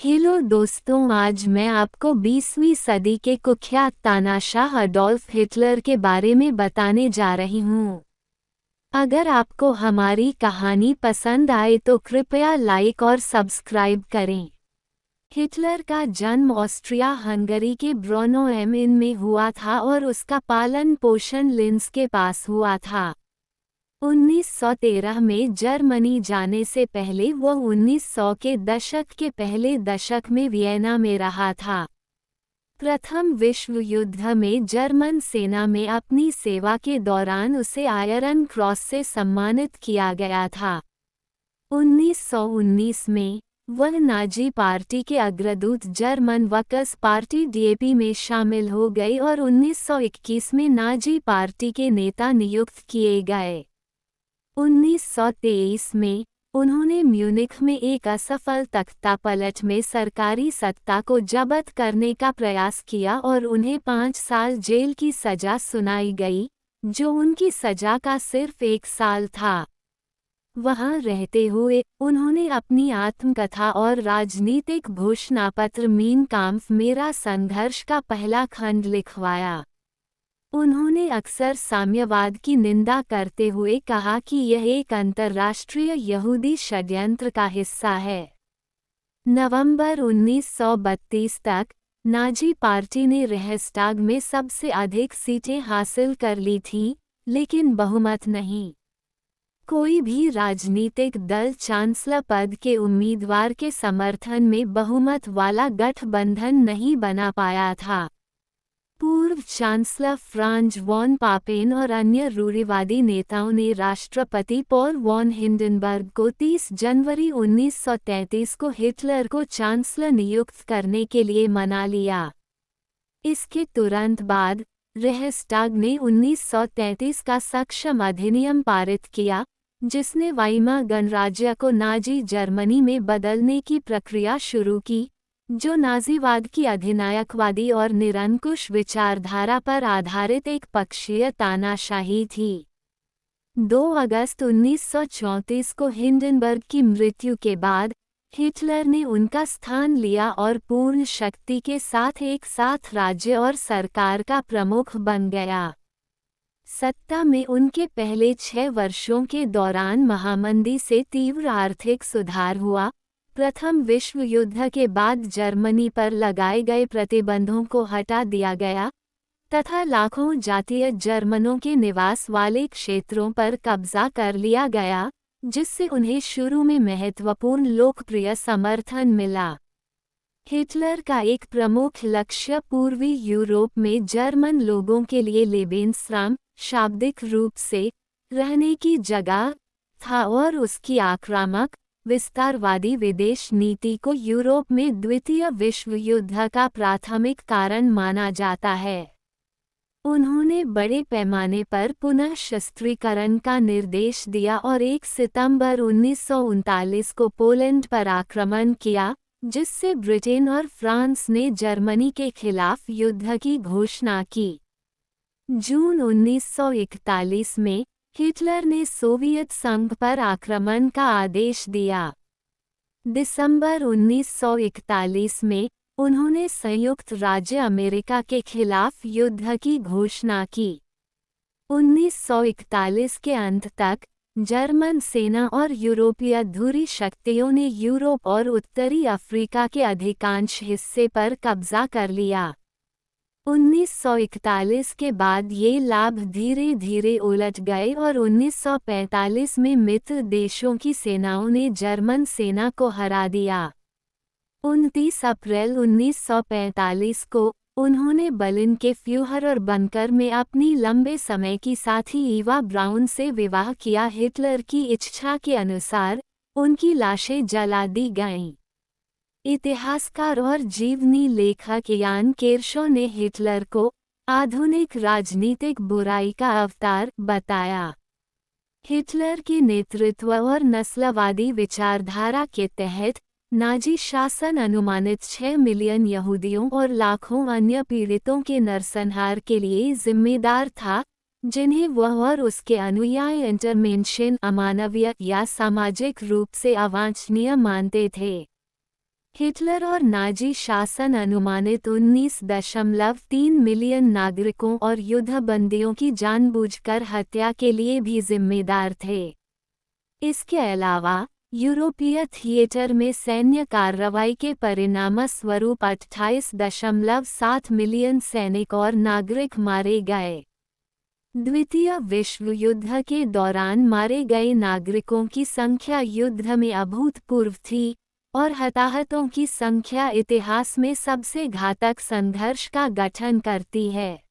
Hello दोस्तों, आज मैं आपको 20वीं सदी के कुख्यात तानाशाह अडोल्फ हिटलर के बारे में बताने जा रही हूँ। अगर आपको हमारी कहानी पसंद आए तो कृपया लाइक और सब्सक्राइब करें। हिटलर का जन्म ऑस्ट्रिया हंगरी के ब्रोनो एम इन में हुआ था और उसका पालन पोषण लिंस के पास हुआ था। 1913 में जर्मनी जाने से पहले वह 1900 के दशक के पहले दशक में वियना में रहा था। प्रथम विश्व युद्ध में जर्मन सेना में अपनी सेवा के दौरान उसे आयरन क्रॉस से सम्मानित किया गया था। 1919 में वह नाजी पार्टी के अग्रदूत जर्मन वर्कर्स पार्टी डीएपी में शामिल हो गई और 1921 में नाजी पार्टी के नेता नियुक्त किए गए। 1923 में उन्होंने म्यूनिख में एक असफल तख्तापलट में सरकारी सत्ता को जब्त करने का प्रयास किया और उन्हें 5 साल जेल की सजा सुनाई गई, जो उनकी सजा का सिर्फ 1 साल था। वहां रहते हुए उन्होंने अपनी आत्मकथा और राजनीतिक घोषणापत्र मीन काम्फ मेरा संघर्ष का पहला खंड लिखवाया। उन्होंने अक्सर साम्यवाद की निंदा करते हुए कहा कि यह एक अंतर्राष्ट्रीय यहूदी षड्यंत्र का हिस्सा है। नवंबर 1932 तक नाजी पार्टी ने रेहस्टाग में सबसे अधिक सीटें हासिल कर ली थीं, लेकिन बहुमत नहीं। कोई भी राजनीतिक दल चांसलर पद के उम्मीदवार के समर्थन में बहुमत वाला गठबंधन नहीं बना पाया था। पूर्व चांसलर फ्रांज वॉन पापेन और अन्य रूढ़िवादी नेताओं ने राष्ट्रपति पॉल वॉन हिंडनबर्ग को 30 जनवरी 1933 को हिटलर को चांसलर नियुक्त करने के लिए मना लिया। इसके तुरंत बाद रेहस्टाग ने 1933 का सक्षम अधिनियम पारित किया, जिसने वाइमार गणराज्य को नाजी जर्मनी में बदलने की प्रक्रिया शुरू की, जो नाजीवाद की अधिनायकवादी और निरंकुश विचारधारा पर आधारित एक पक्षीय तानाशाही थी। 2 अगस्त 1934 को हिंडनबर्ग की मृत्यु के बाद हिटलर ने उनका स्थान लिया और पूर्ण शक्ति के साथ एक साथ राज्य और सरकार का प्रमुख बन गया। सत्ता में उनके पहले 6 वर्षों के दौरान महामंदी से तीव्र आर्थिक सुधार हुआ। प्रथम विश्व युद्ध के बाद जर्मनी पर लगाए गए प्रतिबंधों को हटा दिया गया तथा लाखों जातीय जर्मनों के निवास वाले क्षेत्रों पर कब्जा कर लिया गया, जिससे उन्हें शुरू में महत्वपूर्ण लोकप्रिय समर्थन मिला। हिटलर का एक प्रमुख लक्ष्य पूर्वी यूरोप में जर्मन लोगों के लिए लेबेनस्राम, शाब्दिक रूप से रहने की जगह था और उसकी आक्रामक विस्तारवादी विदेश नीति को यूरोप में द्वितीय विश्व युद्ध का प्राथमिक कारण माना जाता है। उन्होंने बड़े पैमाने पर पुनः शस्त्रीकरण का निर्देश दिया और 1 सितंबर 1939 को पोलैंड पर आक्रमण किया, जिससे ब्रिटेन और फ्रांस ने जर्मनी के खिलाफ युद्ध की घोषणा की। जून 1941 में हिटलर ने सोवियत संघ पर आक्रमण का आदेश दिया। दिसंबर 1941 में उन्होंने संयुक्त राज्य अमेरिका के खिलाफ युद्ध की घोषणा की। 1941 के अंत तक जर्मन सेना और यूरोपीय धुरी शक्तियों ने यूरोप और उत्तरी अफ्रीका के अधिकांश हिस्से पर कब्जा कर लिया। 1941 के बाद ये लाभ धीरे धीरे उलट गए और 1945 में मित्र देशों की सेनाओं ने जर्मन सेना को हरा दिया। 29 अप्रैल 1945 को उन्होंने बर्लिन के फ्यूहरर बंकर में अपनी लंबे समय की साथी ईवा ब्राउन से विवाह किया। हिटलर की इच्छा के अनुसार उनकी लाशें जला दी गईं। इतिहासकार और जीवनी लेखक यान केरशो ने हिटलर को आधुनिक राजनीतिक बुराई का अवतार बताया। हिटलर के नेतृत्व और नस्लवादी विचारधारा के तहत नाजी शासन अनुमानित 6 मिलियन यहूदियों और लाखों अन्य पीड़ितों के नरसंहार के लिए जिम्मेदार था, जिन्हें वह और उसके अनुयायी इंटरमेंशन अमानवीय या सामाजिक रूप से अवांछनीय मानते थे। हिटलर और नाजी शासन अनुमानित 19.3 मिलियन नागरिकों और युद्धबंदियों की जानबूझकर हत्या के लिए भी जिम्मेदार थे। इसके अलावा यूरोपीय थिएटर में सैन्य कार्रवाई के परिणामस्वरूप 28.7 मिलियन सैनिक और नागरिक मारे गए। द्वितीय विश्व युद्ध के दौरान मारे गए नागरिकों की संख्या युद्ध में अभूतपूर्व थी, और हताहतों की संख्या इतिहास में सबसे घातक संघर्ष का गठन करती है।